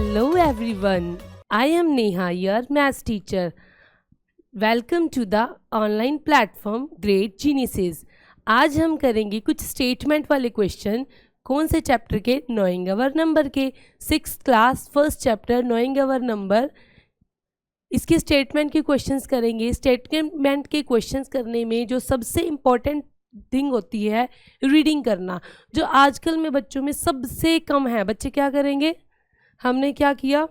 Hello everyone, I am Neha, your maths teacher. Welcome to the online platform Great Geniuses. आज हम करेंगे कुछ statement वाले question. कौन से चैप्टर के? नोइंग अवर नंबर के। 6th class first chapter knowing our number. इसके स्टेटमेंट के क्वेश्चंस करेंगे। स्टेटमेंट के क्वेश्चंस करने में जो सबसे इम्पोर्टेंट थिंग होती है रीडिंग करना, जो आजकल में बच्चों में सबसे कम है। बच्चे क्या करेंगे? हमने क्या किया,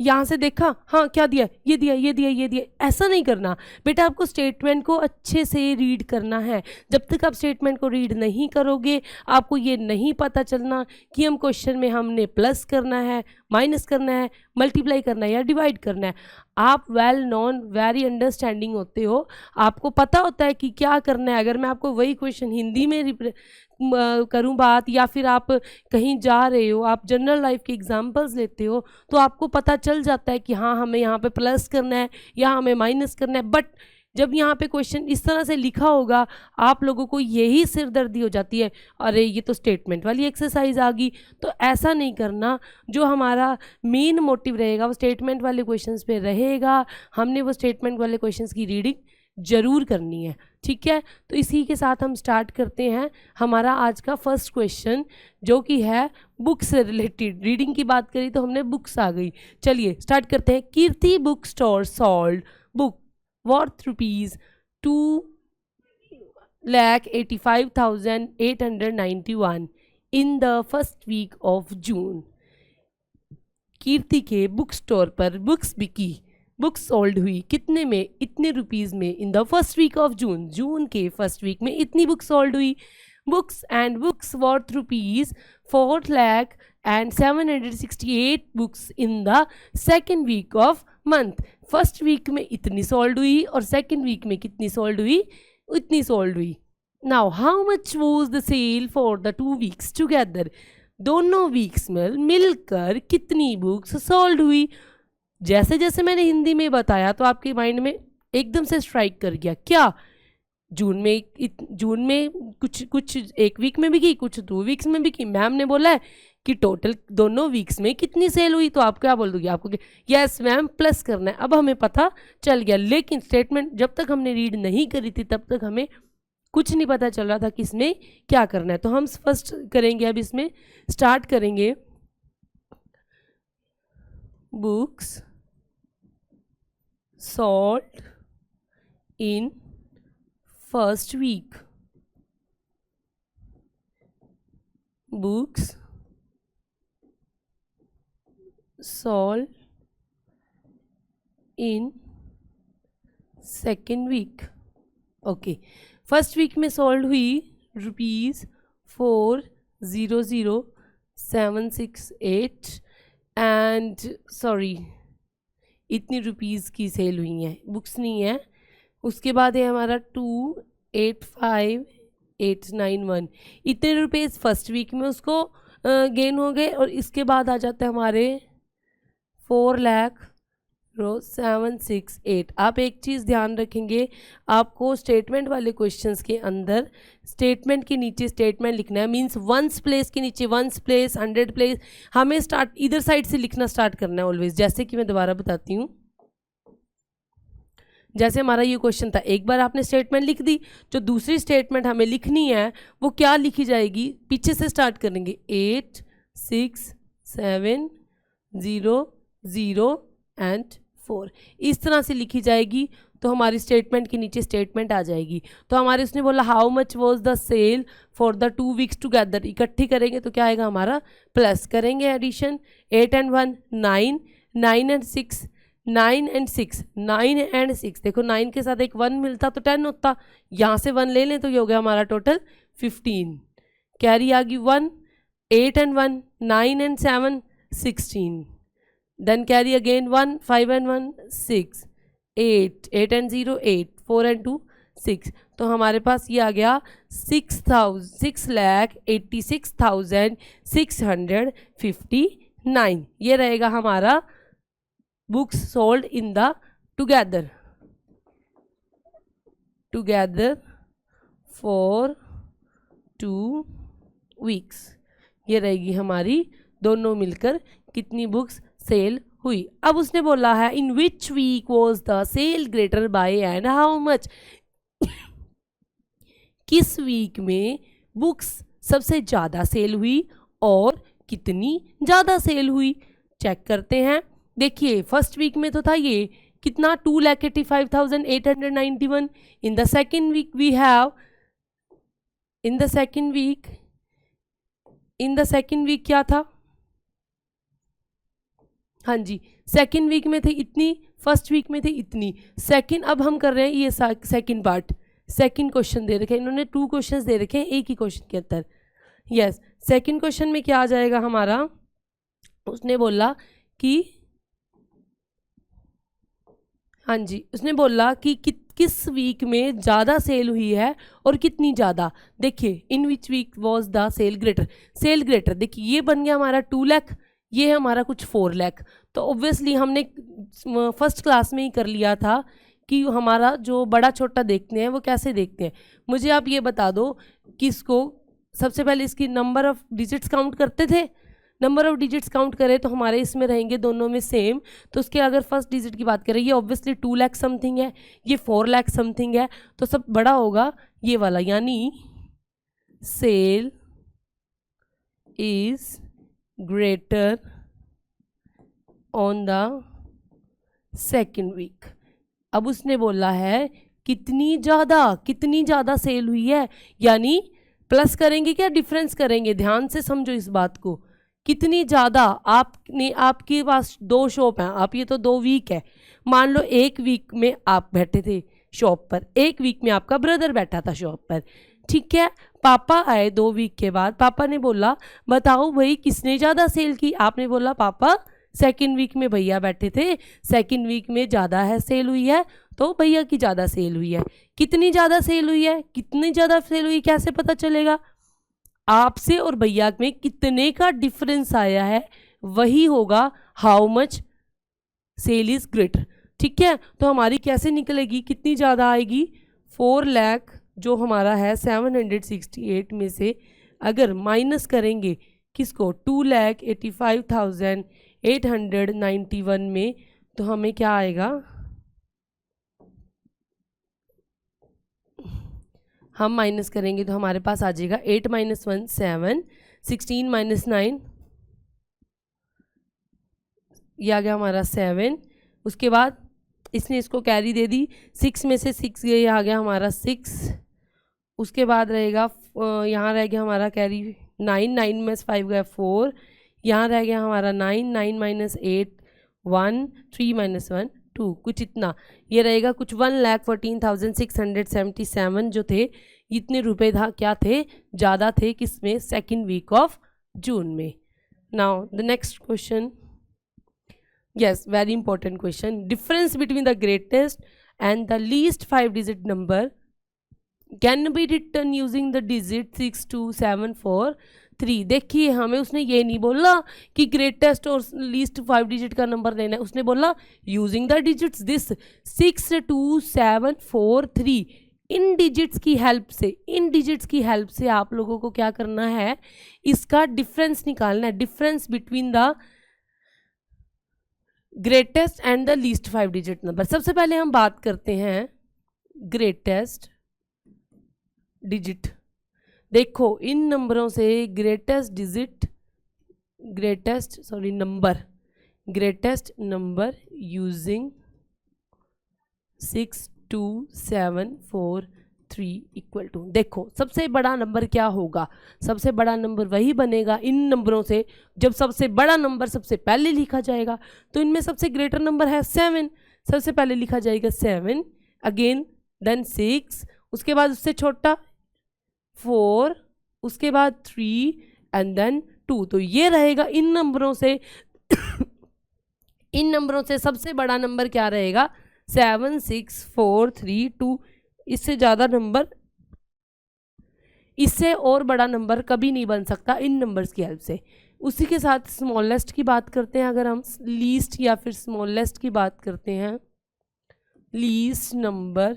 यहाँ से देखा, हाँ क्या दिया, ये दिया, ये दिया, ये दिया। ऐसा नहीं करना बेटा, आपको स्टेटमेंट को अच्छे से रीड करना है। जब तक आप स्टेटमेंट को रीड नहीं करोगे, आपको ये नहीं पता चलना कि हम क्वेश्चन में हमने प्लस करना है, माइनस करना है, मल्टीप्लाई करना है या डिवाइड करना है। आप वेल नॉन वेरी अंडरस्टैंडिंग होते हो, आपको पता होता है कि क्या करना है। अगर मैं आपको वही क्वेश्चन हिंदी में करूं बात, या फिर आप कहीं जा रहे हो, आप जनरल लाइफ के एग्जांपल्स लेते हो, तो आपको पता चल जाता है कि हाँ हमें यहाँ पे प्लस करना है या हमें माइनस करना है। बट जब यहाँ पे क्वेश्चन इस तरह से लिखा होगा, आप लोगों को यही सिरदर्दी हो जाती है, अरे ये तो स्टेटमेंट वाली एक्सरसाइज आ गई। तो ऐसा नहीं करना। जो हमारा मेन मोटिव रहेगा वो स्टेटमेंट वाले क्वेश्चंस पे रहेगा। हमने वो स्टेटमेंट वाले क्वेश्चंस की रीडिंग जरूर करनी है, ठीक है। तो इसी के साथ हम स्टार्ट करते हैं हमारा आज का फर्स्ट क्वेश्चन, जो कि है बुक से रिलेटेड। रीडिंग की बात करी तो हमने बुक्स आ गई। चलिए स्टार्ट करते हैं। Kirti book store sold book worth rupees 2,85,891 in the first week of June. Kirti के बुक स्टोर पर बुक्स बिकी, बुक्स सोल्ड हुई कितने में? इतने रुपीज़ में। In the first week of June, June के फर्स्ट वीक में इतनी बुक्स सोल्ड हुई। Books and books worth rupees 4,768 books in the second week of month. First week में इतनी सोल्ड हुई और सेकेंड वीक में कितनी सोल्ड हुई? इतनी सोल्ड हुई। Now how much was the sale for the 2 weeks together? दोनों वीक्स में मिलकर कितनी बुक्स सोल्ड हुई? जैसे जैसे मैंने हिंदी में बताया तो आपके माइंड में एकदम से स्ट्राइक कर गया क्या? जून में कुछ एक वीक में बिकी, कुछ 2 वीक्स में बिकी। मैम ने बोला है कि टोटल दोनों वीक्स में कितनी सेल हुई, तो आप क्या बोल दोगे? आपको यस मैम प्लस करना है। अब हमें पता चल गया, लेकिन स्टेटमेंट जब तक हमने रीड नहीं करी थी तब तक हमें कुछ नहीं पता चल रहा था कि इसमें क्या करना है। तो हम फर्स्ट करेंगे, अब इसमें स्टार्ट करेंगे। Books sold in first week, books sold in second week. Okay, first week में सोल्ड हुई ₹4,00768 एंड सॉरी इतनी रुपीज़ की सेल हुई हैं, बुक्स नहीं है। उसके बाद है हमारा 2,85,891, इतने रुपीज़ फर्स्ट वीक में उसको गेन हो गए। और इसके बाद आ जाते हैं हमारे 4,0768। आप एक चीज़ ध्यान रखेंगे, आपको स्टेटमेंट वाले क्वेश्चंस के अंदर स्टेटमेंट के नीचे स्टेटमेंट लिखना है। मींस वंस प्लेस के नीचे वंस प्लेस, 100 प्लेस, हमें स्टार्ट इधर साइड से लिखना स्टार्ट करना है ऑलवेज। जैसे कि मैं दोबारा बताती हूँ, जैसे हमारा ये क्वेश्चन था, एक बार आपने स्टेटमेंट लिख दी, जो दूसरी स्टेटमेंट हमें लिखनी है वो क्या लिखी जाएगी? पीछे से स्टार्ट करेंगे, 8 6 7 0 0 एंड 4, इस तरह से लिखी जाएगी। तो हमारी स्टेटमेंट के नीचे स्टेटमेंट आ जाएगी। तो हमारे उसने बोला how much was the sale for the 2 weeks together, इकट्ठी करेंगे तो क्या आएगा हमारा? प्लस करेंगे addition, 8 and 1 9, 9 and 6 9 and 6, 9 and 6। देखो 9 के साथ एक 1 मिलता तो 10 होता, यहाँ से 1 ले लें तो ये हो गया हमारा टोटल 15। कैरी आ गई 1, 8 and 1 9 and 7 16, then carry again 1, 5 and 1 6, 8 8 and 0 8, 4 and 2 6। तो हमारे पास ये आ गया 6,86,659। ये रहेगा हमारा books sold in the together for 2 weeks. ये रहेगी हमारी दोनों मिलकर कितनी बुक्स सेल हुई। अब उसने बोला है in which week was the sale greater by and how much, किस वीक में बुक्स सबसे ज़्यादा सेल हुई और कितनी ज़्यादा सेल हुई। चेक करते हैं। देखिए फर्स्ट वीक में तो था ये कितना 2,85,891। In the second week we have in the second week क्या था, हाँ जी सेकेंड वीक में थे इतनी, फर्स्ट वीक में थे इतनी। सेकेंड अब हम कर रहे हैं ये सेकेंड पार्ट, सेकेंड क्वेश्चन दे रखे हैं इन्होंने, 2 क्वेश्चंस दे रखे हैं एक ही क्वेश्चन के अंदर। यस सेकेंड क्वेश्चन में क्या आ जाएगा हमारा, उसने बोला कि हाँ जी उसने बोला कि किस वीक में ज़्यादा सेल हुई है और कितनी ज़्यादा। देखिए in which week was the sale greater, sale greater देखिए ये बन गया हमारा 2 लाख, ये है हमारा कुछ 4 लाख। तो ऑब्वियसली हमने फर्स्ट क्लास में ही कर लिया था कि हमारा जो बड़ा छोटा देखते हैं वो कैसे देखते हैं। मुझे आप ये बता दो किसको सबसे पहले इसकी नंबर ऑफ डिजिट्स काउंट करते थे, नंबर ऑफ डिजिट्स काउंट करें तो हमारे इसमें रहेंगे दोनों में सेम। तो उसके अगर फर्स्ट डिजिट की बात करें ये ऑब्वियसली 2 लाख समथिंग है, ये 4 लाख समथिंग है, तो सब बड़ा होगा ये वाला, यानी sale is greater on the second week. अब उसने बोला है कितनी ज़्यादा सेल हुई है, यानी प्लस करेंगे क्या डिफरेंस करेंगे, ध्यान से समझो इस बात को। कितनी ज़्यादा, आपके पास 2 शॉप हैं, आप ये तो 2 वीक है, मान लो 1 वीक में आप बैठे थे शॉप पर, 1 वीक में आपका ब्रदर बैठा था शॉप पर, ठीक है। पापा आए 2 वीक के बाद, पापा ने बोला बताओ भाई किसने ज़्यादा सेल की, आपने बोला पापा सेकेंड वीक में भैया बैठे थे, सेकेंड वीक में ज़्यादा है सेल हुई है तो भैया की ज़्यादा सेल हुई है। कितनी ज़्यादा सेल हुई है, कितनी ज़्यादा सेल हुई कैसे पता चलेगा, आपसे और भैया में कितने का डिफरेंस आया है वही होगा how much sale is greater, ठीक है। तो हमारी कैसे निकलेगी, कितनी ज़्यादा आएगी, 4 लाख जो हमारा है 768 में से अगर माइनस करेंगे किसको 2,85,891 में, तो हमें क्या आएगा, हम माइनस करेंगे तो हमारे पास आ जाएगा 8 - 1 7, 16 - 9 ये आ गया हमारा 7। उसके बाद इसने इसको कैरी दे दी, 6 में से 6 ये आ गया हमारा 6। उसके बाद रहेगा यहाँ रह गया हमारा कैरी 9, 9 में से 5 गया 4, यहाँ रह गया हमारा 9, 9 - 8 1, 3 - 1 2, कुछ इतना ये रहेगा, कुछ 1,14,677 जो थे इतने रुपए था क्या थे ज़्यादा थे किसमें, सेकेंड वीक ऑफ जून में। Now the next question, yes very important question, difference between the greatest and the least 5 digit number can be written using the digit 6 2 7 4 3। देखिए हमें उसने ये नहीं बोला कि ग्रेटेस्ट और लीस्ट 5 डिजिट का नंबर लेना है, उसने बोला using the digits this 6 2 7 4 3। In digits की हेल्प से आप लोगों को क्या करना है, इसका डिफरेंस निकालना है, difference between the greatest and the least 5 digit number. सबसे पहले हम बात करते हैं ग्रेटेस्ट डिजिट। देखो इन नंबरों से greatest number using 6 2 7 4 3 equal to, देखो सबसे बड़ा नंबर क्या होगा, सबसे बड़ा नंबर वही बनेगा इन नंबरों से जब सबसे बड़ा नंबर सबसे पहले लिखा जाएगा। तो इनमें सबसे ग्रेटर नंबर है 7, सबसे पहले लिखा जाएगा 7, अगेन देन 6, उसके बाद उससे छोटा 4, उसके बाद 3 एंड देन 2। तो ये रहेगा इन नंबरों से इन नंबरों से सबसे बड़ा नंबर क्या रहेगा, 7 6 4 3 2। इससे ज़्यादा नंबर, इससे और बड़ा नंबर कभी नहीं बन सकता इन नंबर्स की हेल्प से। उसी के साथ स्मॉलेस्ट की बात करते हैं, अगर हम लीस्ट या फिर स्मॉलेस्ट की बात करते हैं, लीस्ट नंबर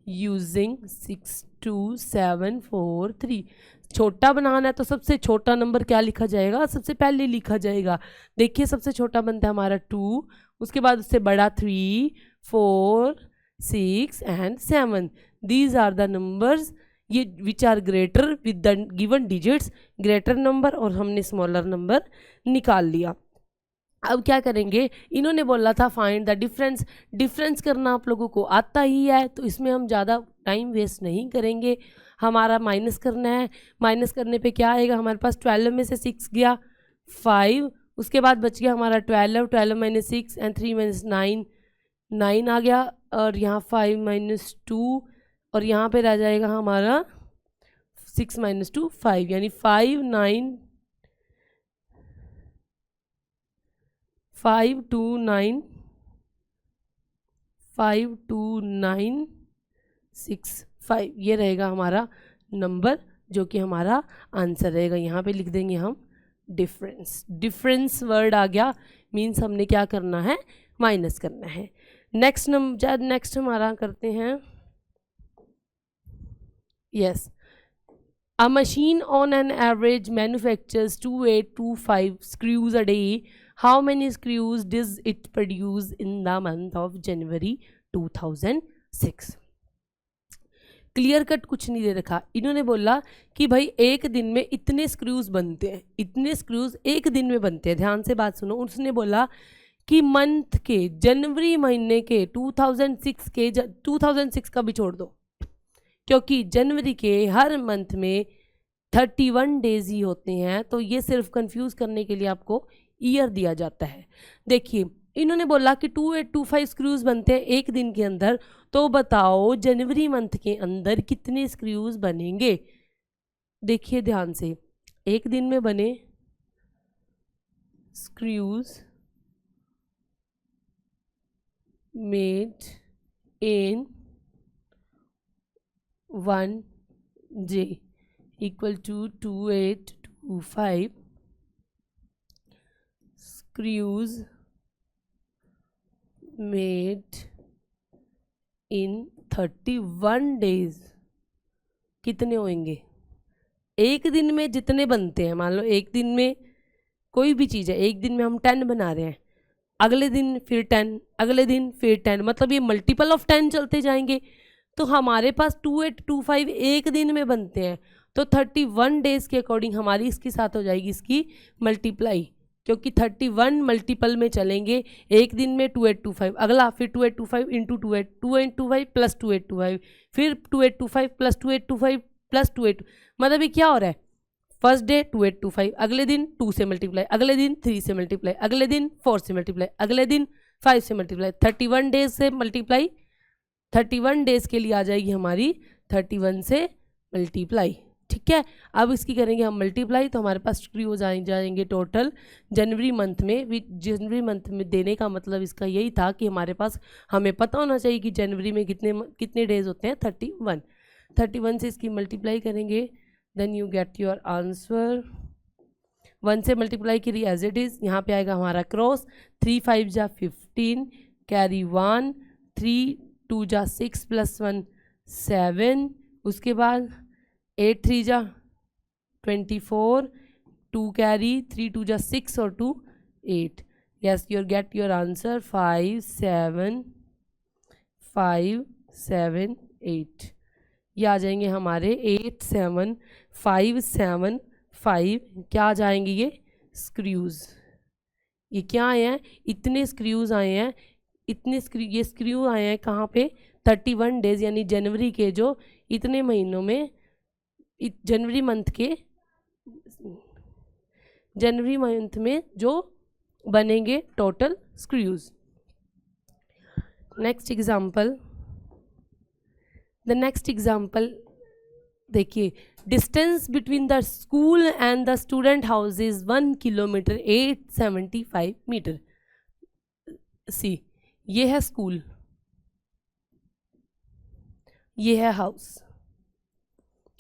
यूजिंग 6 2 7 4 3। छोटा बनाना है तो सबसे छोटा नंबर क्या लिखा जाएगा, सबसे पहले लिखा जाएगा। देखिए सबसे छोटा बनता है हमारा 2, उसके बाद उससे बड़ा 3, 4, 6 and 7। These are the numbers ये which are greater with the given digits, greater number और हमने स्मॉलर नंबर निकाल लिया। अब क्या करेंगे, इन्होंने बोला था फाइंड द डिफरेंस। डिफरेंस करना आप लोगों को आता ही है तो इसमें हम ज़्यादा टाइम वेस्ट नहीं करेंगे। हमारा माइनस करना है, माइनस करने पे क्या आएगा, हमारे पास 12 में से 6 गया 5, उसके बाद बच गया हमारा 12, 12 माइनस 6 एंड 3 माइनस 9, 9 आ गया, और यहाँ 5 माइनस 2, और यहाँ पे रह जाएगा हमारा 6 माइनस 2 5, यानी 5 9 5 2 9 5 2 9 6 5, ये रहेगा हमारा नंबर जो कि हमारा आंसर रहेगा। यहाँ पे लिख देंगे हम डिफरेंस। डिफरेंस वर्ड आ गया, मीन्स हमने क्या करना है, माइनस करना है। नेक्स्ट हमारा करते हैं, yes, a machine on an average manufactures 2825 screws a day. How many screws does it produce in the month of January 2006? Clear cut कुछ नहीं दे रखा, इन्होंने बोला कि भाई एक दिन में इतने स्क्रूज बनते हैं, इतने स्क्रूज एक दिन में बनते हैं। ध्यान से बात सुनो, उसने बोला कि मंथ के, जनवरी महीने के 2006 के, 2006 का भी छोड़ दो क्योंकि जनवरी के हर मंथ में 31 डेज ही होते हैं, तो ये सिर्फ कंफ्यूज करने के लिए आपको ईयर दिया जाता है। देखिए इन्होंने बोला कि 2825 स्क्रूज बनते हैं एक दिन के अंदर, तो बताओ जनवरी मंथ के अंदर कितने स्क्रूज बनेंगे। देखिए ध्यान से, एक दिन में बने screws made in 1 day equal to 2825 screws made in 31 days कितने होंगे। एक दिन में जितने बनते हैं, मान लो एक दिन में कोई भी चीज़ है, एक दिन में हम 10 बना रहे हैं, अगले दिन फिर 10, अगले दिन फिर 10, मतलब ये मल्टीपल ऑफ 10 चलते जाएंगे। तो हमारे पास 2825 एक दिन में बनते हैं, तो 31 डेज़ के अकॉर्डिंग हमारी इसके साथ हो जाएगी इसकी मल्टीप्लाई, क्योंकि 31 मल्टीपल में चलेंगे। एक दिन में 2825, अगला फिर 2825 इंटू 2825 प्लस 2825, फिर 2825 प्लस 2825 प्लस 28, मतलब ये क्या हो रहा है, फर्स्ट डे 2825, अगले दिन 2 से मल्टीप्लाई, अगले दिन 3 से मल्टीप्लाई, अगले दिन 4 से मल्टीप्लाई, अगले दिन 5 से मल्टीप्लाई, 31 डेज से मल्टीप्लाई, 31 डेज़ के लिए आ जाएगी हमारी 31 से मल्टीप्लाई। ठीक है, अब इसकी करेंगे हम मल्टीप्लाई, तो हमारे पास स्क्रू हो जाएंगे टोटल जनवरी मंथ में। जनवरी मंथ में देने का मतलब इसका यही था कि हमारे पास, हमें पता होना चाहिए कि जनवरी में कितने डेज होते हैं, 31। 31 से इसकी मल्टीप्लाई करेंगे, then you get your answer. 1 से मल्टीप्लाई करी एज इट इज़, यहाँ पे आएगा हमारा क्रॉस, 3 5 जा 15, कैरी 1, 3 2 जा 6 प्लस 1 7, उसके बाद 8 3 जा 24, 2 कैरी, 3 2 जा 6 और 2 8। Yes, your get your answer 5 7 5 7 8। ये आ जाएंगे हमारे 8 7 5 7 5, क्या आ जाएंगे ये स्क्रूज। ये क्या आए हैं, इतने स्क्रूज आए हैं, इतने ये स्क्रू आए हैं कहाँ पे, 31 डेज, यानी जनवरी के जो इतने महीनों में, जनवरी मंथ में जो बनेंगे टोटल स्क्रूज। नेक्स्ट एग्जाम्पल देखिए, distance between the school and the student house is 1 kilometre 875 metre. See, ये है स्कूल, ये है हाउस।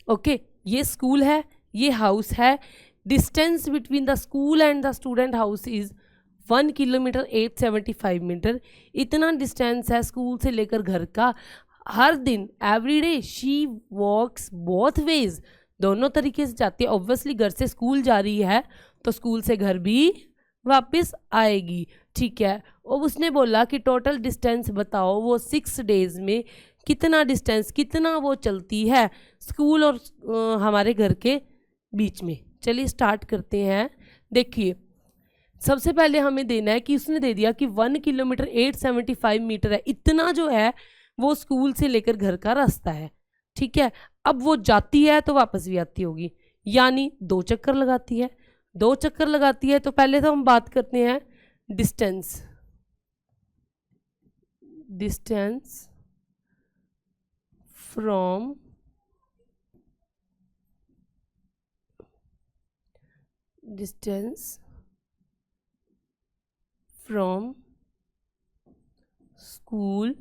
ओके, ये स्कूल है, ये हाउस है। Distance between the school and the student house is 1 kilometre 875 metre. इतना डिस्टेंस है स्कूल से लेकर घर का। हर दिन, every day she walks both ways, दोनों तरीके से जाती है। ऑब्वियसली घर से स्कूल जा रही है तो स्कूल से घर भी वापस आएगी, ठीक है। और उसने बोला कि टोटल डिस्टेंस बताओ, वो 6 डेज में कितना डिस्टेंस, कितना वो चलती है स्कूल और हमारे घर के बीच में। चलिए स्टार्ट करते हैं। देखिए सबसे पहले हमें देना है कि उसने दे दिया कि 1 किलोमीटर 875 मीटर है, इतना जो है वो स्कूल से लेकर घर का रास्ता है, ठीक है। अब वो जाती है तो वापस भी आती होगी, यानी 2 चक्कर लगाती है। 2 चक्कर लगाती है तो पहले तो हम बात करते हैं distance. Distance from school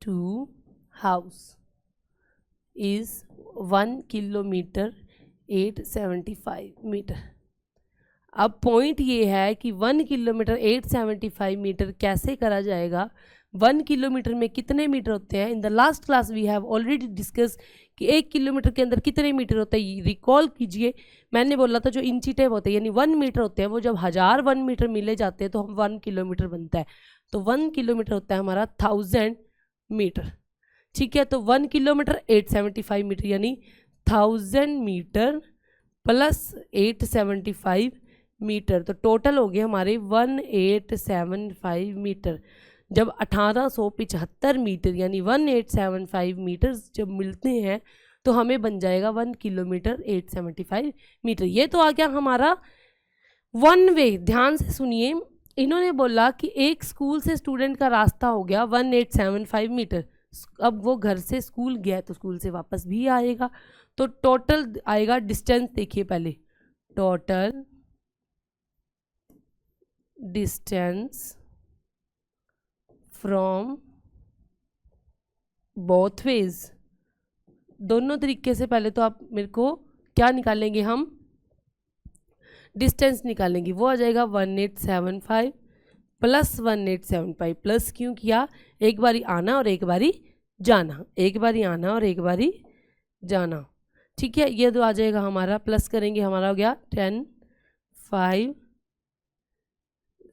to house is 1 kilometre 875 metre. अब पॉइंट ये है कि 1 किलोमीटर 875 मीटर कैसे करा जाएगा, 1 किलोमीटर में कितने मीटर होते हैं। In the last class we have already discuss कि 1 किलोमीटर के अंदर कितने मीटर होते हैं। रिकॉल कीजिए, मैंने बोला था जो इंची टेप होते हैं यानी 1 मीटर होते हैं, वो जब 1000 1 मीटर मिले जाते हैं तो हम 1 किलोमीटर बनता है। तो 1 किलोमीटर होता है हमारा 1000 मीटर, ठीक है। तो 1 किलोमीटर 875 मीटर यानी 1000 मीटर प्लस 875 मीटर, तो टोटल हो गए हमारे 1875 मीटर। जब 1875 मीटर यानी 1875 मीटर जब मिलते हैं तो हमें बन जाएगा 1 किलोमीटर 875 मीटर। ये तो आ गया हमारा 1 वे। ध्यान से सुनिए, इन्होंने बोला कि एक स्कूल से स्टूडेंट का रास्ता हो गया 1875 मीटर। अब वो घर से स्कूल गया तो स्कूल से वापस भी आएगा, तो टोटल आएगा डिस्टेंस। देखिए पहले total distance from both ways, दोनों तरीके से। पहले तो आप मेरे को क्या निकालेंगे, हम डिस्टेंस निकालेंगे, वो आ जाएगा 1875 प्लस 1875। प्लस क्यों किया, एक बारी आना और एक बारी जाना, एक बारी आना और एक बारी जाना, ठीक है। ये तो आ जाएगा हमारा, प्लस करेंगे हमारा हो गया 10 5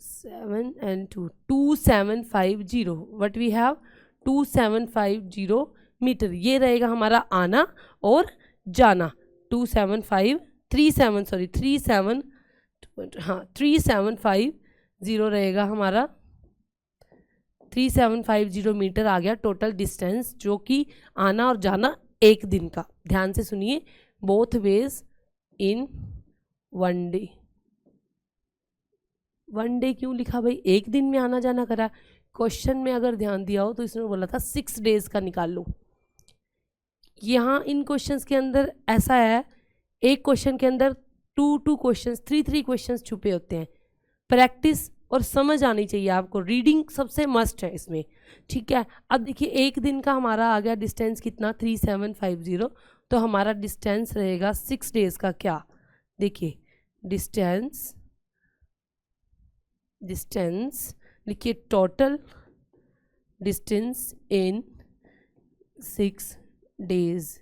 7 and 2 2750। What we have 2750 metre. ये रहेगा हमारा आना और जाना। 3750 रहेगा हमारा, 3750 मीटर आ गया टोटल डिस्टेंस, जो कि आना और जाना एक दिन का। ध्यान से सुनिए, both ways in 1 day. 1 day क्यों लिखा भाई, एक दिन में आना जाना करा। क्वेश्चन में अगर ध्यान दिया हो तो इसने बोला था 6 डेज का निकाल लो। यहाँ इन क्वेश्चंस के अंदर ऐसा है, एक क्वेश्चन के अंदर 2 क्वेश्चंस 3 क्वेश्चंस छुपे होते हैं। प्रैक्टिस और समझ आनी चाहिए आपको, रीडिंग सबसे मस्ट है इसमें, ठीक है। अब देखिए एक दिन का हमारा आ गया डिस्टेंस कितना 3750, तो हमारा डिस्टेंस रहेगा 6 डेज का क्या। देखिए डिस्टेंस लिखिए, टोटल डिस्टेंस इन 6 डेज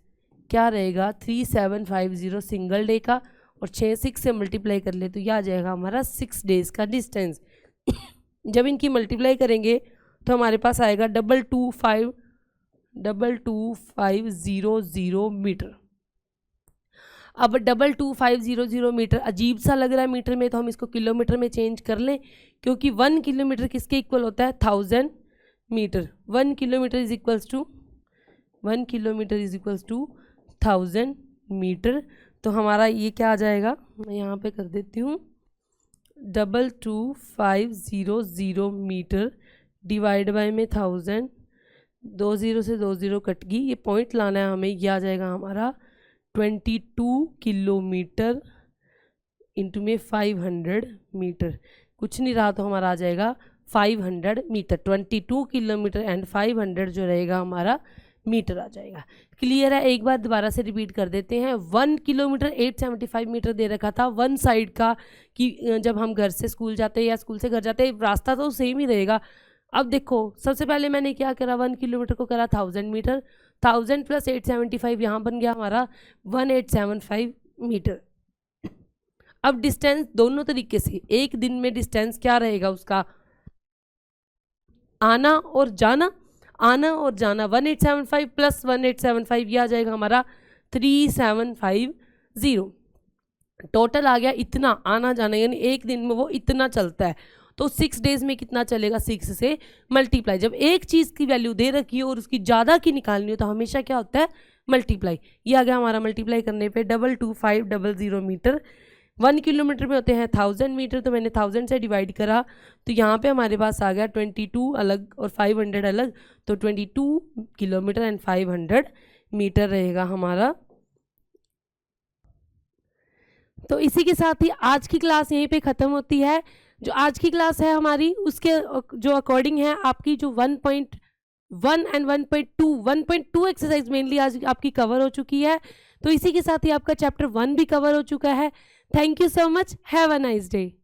क्या रहेगा 3750 सिंगल डे का, और 6 से मल्टीप्लाई कर ले तो यह आ जाएगा हमारा 6 डेज का डिस्टेंस। जब इनकी मल्टीप्लाई करेंगे तो हमारे पास आएगा 22500 मीटर। अब 22500 मीटर अजीब सा लग रहा है मीटर में, तो हम इसको किलोमीटर में चेंज कर लें, क्योंकि 1 किलोमीटर किसके इक्वल होता है 1000 metre. 1 kilometre is equals to 1000 metre. तो हमारा ये क्या आ जाएगा, मैं यहाँ पे कर देती हूँ 22500 मीटर डिवाइड बाय में 1000, 2 0 से 2 0 कट गई, ये पॉइंट लाना है हमें। ये आ जाएगा हमारा 22 किलोमीटर इंटू में 500 मीटर, कुछ नहीं रहा तो हमारा आ जाएगा 500 मीटर। 22 किलोमीटर एंड 500 जो रहेगा हमारा मीटर आ जाएगा। क्लियर है, एक बार दोबारा से रिपीट कर देते हैं। 1 किलोमीटर 875 मीटर दे रखा था वन साइड का, कि जब हम घर से स्कूल जाते हैं या स्कूल से घर जाते हैं रास्ता तो सेम ही रहेगा, अब देखो सबसे पहले मैंने क्या करा, 1 किलोमीटर को करा 1000 मीटर, 1000 प्लस 875 यहाँ बन गया हमारा 1875 मीटर। अब डिस्टेंस दोनों तरीके से, एक दिन में डिस्टेंस क्या रहेगा उसका, आना और जाना, 1875 प्लस 1875 ये आ जाएगा हमारा 3750। टोटल आ गया इतना आना जाना, यानी एक दिन में वो इतना चलता है। तो 6 डेज में कितना चलेगा, 6 से मल्टीप्लाई। जब एक चीज़ की वैल्यू दे रखी है और उसकी ज़्यादा की निकालनी हो तो हमेशा क्या होता है, मल्टीप्लाई। ये आ गया हमारा मल्टीप्लाई करने पे 22500 मीटर। 1 किलोमीटर में होते हैं 1000 मीटर, तो मैंने 1000 से डिवाइड करा तो यहाँ पे हमारे पास आ गया 22 अलग और 500 अलग, तो 22 किलोमीटर एंड 500 मीटर रहेगा हमारा। तो इसी के साथ ही आज की क्लास यहीं पे ख़त्म होती है। जो आज की क्लास है हमारी उसके जो अकॉर्डिंग है आपकी जो 1.1 एंड 1.2 एक्सरसाइज मेनली आज आपकी कवर हो चुकी है। तो इसी के साथ ही आपका चैप्टर 1 भी कवर हो चुका है। Thank you so much, have a nice day.